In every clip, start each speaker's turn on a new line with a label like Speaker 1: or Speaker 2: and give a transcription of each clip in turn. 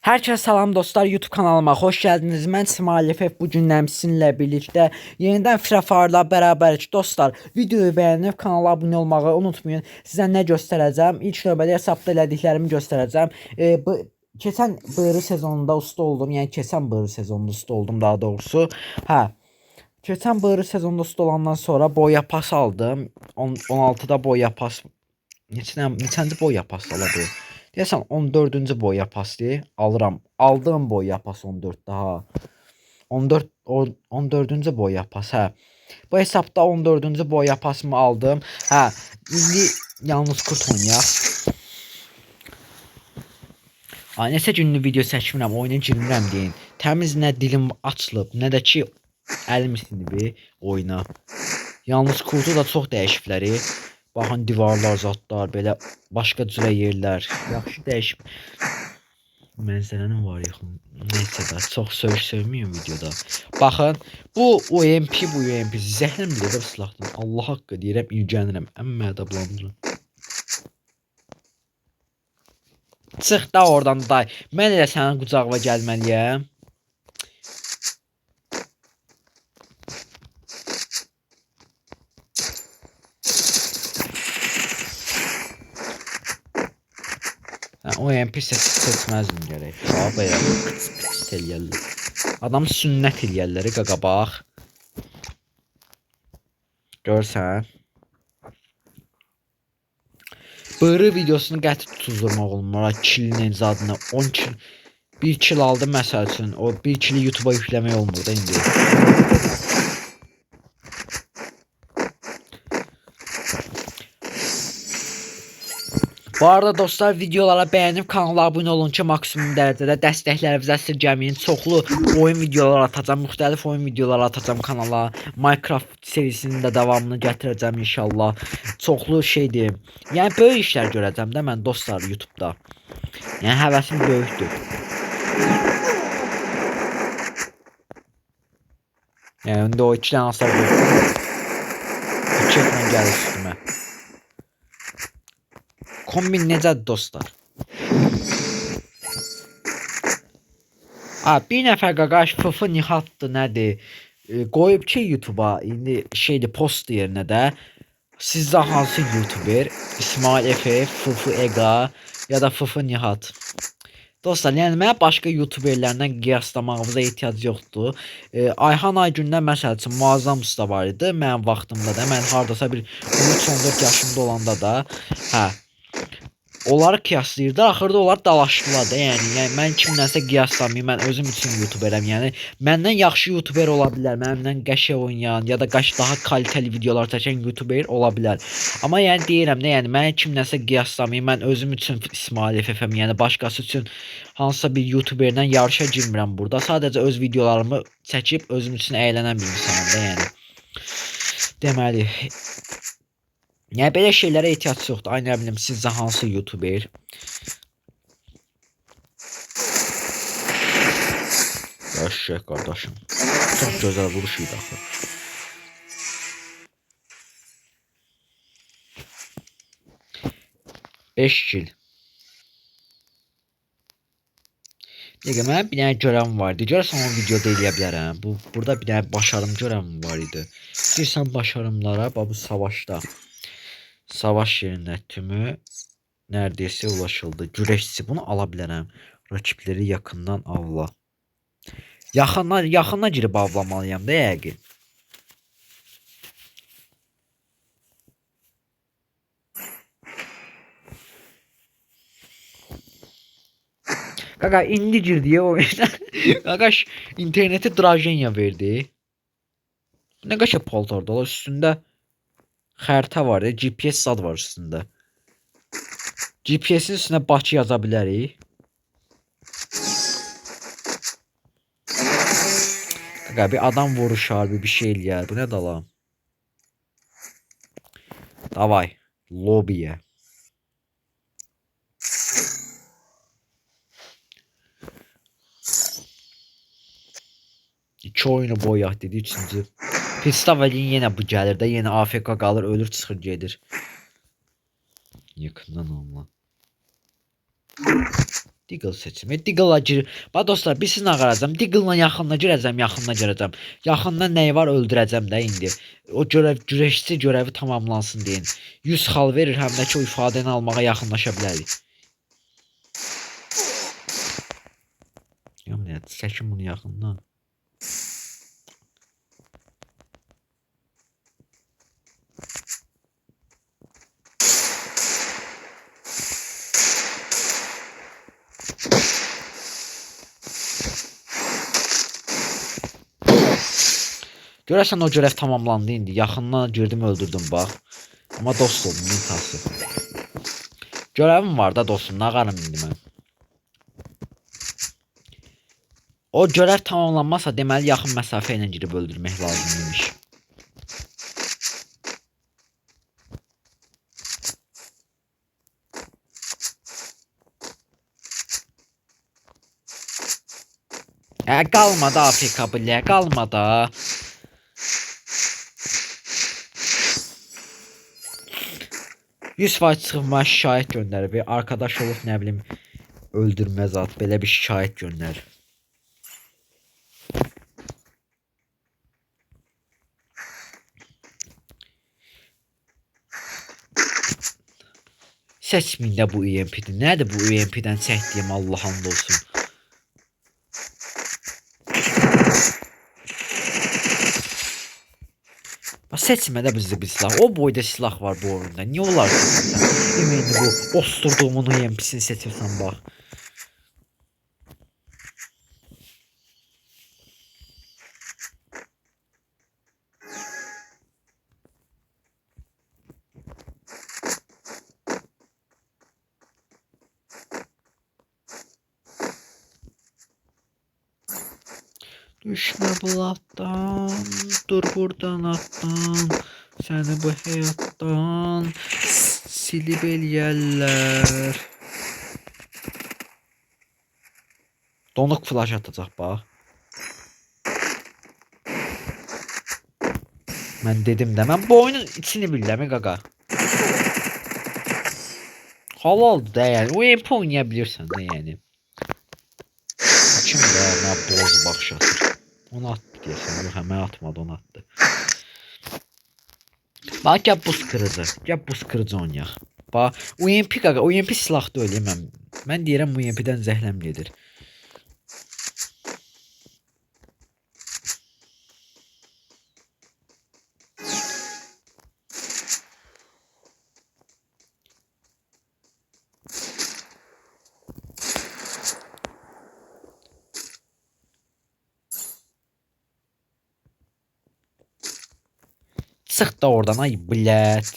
Speaker 1: Herkese salam dostlar, YouTube kanalıma hoş geldiniz. Ben İsmail Efef. Bugün sizinle birlikte yeniden Free beraber dostlar. Videoyu beğenip kanala abone olmayı unutmayın. Size ne göstereceğim? İlk növbədə hesabda elədiklərimi göstereceğim. Keçən bığırı sezonunda usta oldum. Yani keçən bığırı sezonunda usta oldum daha doğrusu. Keçən bığırı sezonunda usta olandan sonra boya pas aldım. 16'da boya pas. Neçənci boya pas aladı? Deyəsən 14-cü boya pasdır. Aldığım boya pas 14 daha. 14-cü boya pas, hə. Bu hesabda 14-cü boya pasımı aldım. Hə, indi yalnız kurt oynayaq. Neçə günlük video çəkmirəm, oyuna girmirəm deyin. Təmiz nə dilim açılıb, nə də ki əlim sinib oyuna. Yalnız kurtu da çox dəyişiblər. Baxın, divarlar, zatlar, belə başqa cürə yerlər. Yaxşı dəyişib. Mənzərənin var yaxın. Neysə də çox sövmüyüm videoda. Baxın, bu UMP zəhrimlidir də silahdan. Allah haqqı deyirəm, ilgənirəm. Əmmə ədəblandırın. Çıx da oradan day. Mən elə sənin qucağına gəlməliyəm. O MP seçməzdim gərək. Belə pıt eləyərlər. Adam sünnət eləyərlər, qaqa bax. Görsən. Bığırı videosunu qəti tutuzdurmaq olmur. Kilinin zadına 10 kil. 1 kil aldım məsəl üçün. O 1 kili YouTube'a yükləmək olmur da indi. Bu arada dostlar, videolara beğenip kanala abone olun ki maksimum dərəcədə dəstəklərinizi əsirgəməyin. Çoxlu oyun videoları atacağım, müxtəlif oyun videoları atacağım kanala. Minecraft serisinin də davamını gətirəcəm inşallah. Çoxlu şeydir. Yəni böyük işlər görəcəm də mən dostlar YouTube'da. Yəni həvəsim böyükdür. Yəni indi o 2 dənə hasar qoydum. 2 ekran gəlir üstümə. Kombin necədir dostlar? Bir nəfər qaqaş fıfı nihatdır nədir? Qoyub ki YouTube'a indi şeydir, post yerinə də sizdə hansı YouTuber? İsmail Efef, fıfı Ega ya da fıfı nihat. Dostlar, yəni mənə başqa YouTuberlərdən qiyaslamağımıza ehtiyac yoxdur. Ayhan Aygündən məsəl üçün Muazzam Usta var idi mənim vaxtımda da. Mən hardasa bir 13-14 yaşımda olanda da, onları qiyaslayırdı. Axırda onlar dalaşdılar da. Yəni mən kimdənsə qiyaslamayım. Mən özüm üçün YouTuberəm. Yəni məndən yaxşı YouTuber ola bilər. Mənimlə qəşəng oynayan ya da daha kaliteli videolar çəkən YouTuber ola bilər. Amma yəni deyirəm də, yəni mən kimdənsə qiyaslamayım. Mən özüm üçün İsmail Efefəm. Yəni başqası üçün hansısa bir YouTuberdən yarışa girmirəm burada. Sadəcə öz videolarımı çəkib özüm üçün əylənən bir insanam da, yəni. Deməli, yəni belə şeylərə ehtiyac yoxdur. Ay nə bilim, sizcə hansı YouTuber? Yaşa qardaşım. Çox gözəl vuruş idi axı. Beş kil. Dəqiqə, mənə bir dənə görəm var idi. Görəsən o videoda eləyə bilərəm. Burada bir dənə başarım görəm var idi. Girsən başarımlara, bu savaşda. Savaş yerində tümü neredeyse ulaşıldı. Güreşçi, bunu ala bilərəm. Rakipleri yakından avla. Yaxına girib avlamalıyam da yəqin. Qaqa indi girdiyə oyuna. Qaqaş interneti Drajenya verdi. Ne qaşa paltarda üstündə xəritə var ya, GPS zad var üstündə. GPS'in üstünə Bakı yaza bilərik. Qaqa bir adam vuruşar, bir şey eləyər. Bu nə dalam? Davay, lobiyə. İki oyunu boyaq dedi, üçüncü. Pistavalin yenə bu gəlir də, yenə AFK qalır, ölür, çıxır, gedir. Yakından olma. Deagle seçimi. Deagle'a gir. Bax dostlar, bir sizin ağaracam. Deagle'la yaxınına girəcəm, yaxınına girəcəm. Yaxında nəyi var öldürəcəm də indi. O güreşçi görəvi tamamlansın deyin. 100 xal verir, həm də ki o ifadəni almağa yaxınlaşa bilərik. Yəni çəkin bunu yaxından. Görəsən o görev tamamlandı indi. Yaxından girdim, öldürdüm bax. Amma dost oldum intası. Görevim var da dostum, nağarım indi mən. O görev tamamlanmazsa deməli yaxın məsafə ilə girib öldürmək lazımıymış. Qalmadı AFK bilə, qalmadı. Yüz faiz çıxma şikayət göndərir və arkadaş olub nə bilim öldürmə zat belə bir şikayət göndərir. Seçməyin də bu EMP-dir. Nədir bu EMP-dən çəkdiyim, Allah hamd olsun. Seçmədə bizdə bir silah. O boyda silah var bu oyunda. Niyə olar seçirsən? Ümidi bu osturduğumun EMP-sini seçirsən bax. Düşme bulattan, dur buradan attan, seni bu hayattan silip eləyərlər. Donuk flash atacaq bax. Mən dedim də, mən bu oyunun içini bilirəm qaqa. Halaldır da yəni, o MP oynaya bilirsən də yəni. Kim də mənə boz baxış atır. Onu attı deyəsən, yox həmən atmadı, onu attı. Bax, gəl buz kırıcı, gəl buz kırıcı oynayaq. Bax, UMP qaqa, UMP silah da öyle mən deyirəm UMP-dən zəhləm gedir. Çıx da oradan, ay blət.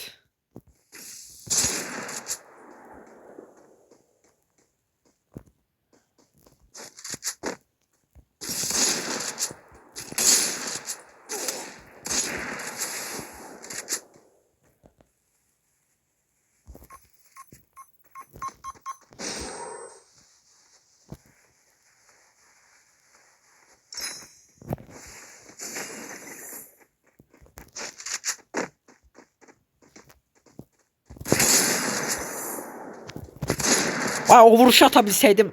Speaker 1: Ay, o vuruşu atabilsəydim.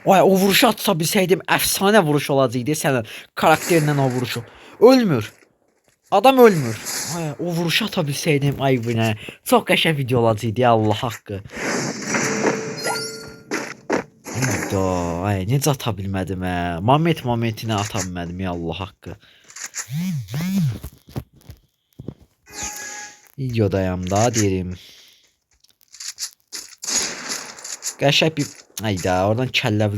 Speaker 1: Ay, o vuruşu atabilsəydim əfsanə vuruş olacaqdı sənin karakterindən o vuruşu. Ölmür. Adam ölmür. Ay, o vuruşu atabilsəydim, ay bu nə. Çox qəşəng video olacaqdı ya, Allah haqqı. Ay, necə ata bilmədim hə. Momentinə ata bilmədim ya, Allah haqqı. Videodayam da deyim. Qəşəng bir... Ayda, oradan kəllə...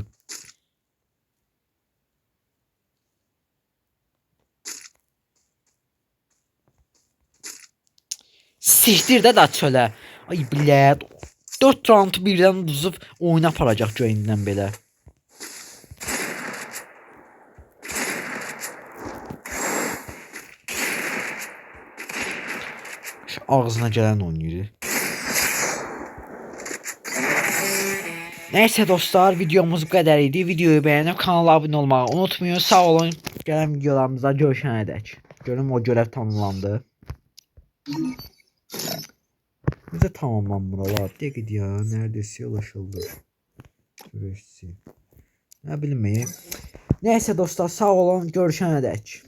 Speaker 1: Siktir də çölə. Ay bilət. 4 roundu birdən uduzub oyuna aparacaq göyindən belə. Şu ağzına gələn oynayır. Neyse dostlar, videomuz bu kadar idi. Videoyu beğenip kanala abone olmayı unutmayın. Sağ olun. Gelen videolarımızda görüşene dek. Görün o görev tamamlandı. Necə tamamlanmır Dəqiq ya, neredeyse ulaşıldı. Süreçsi. Ne bileyim. Neyse dostlar, sağ olun, görüşene dek.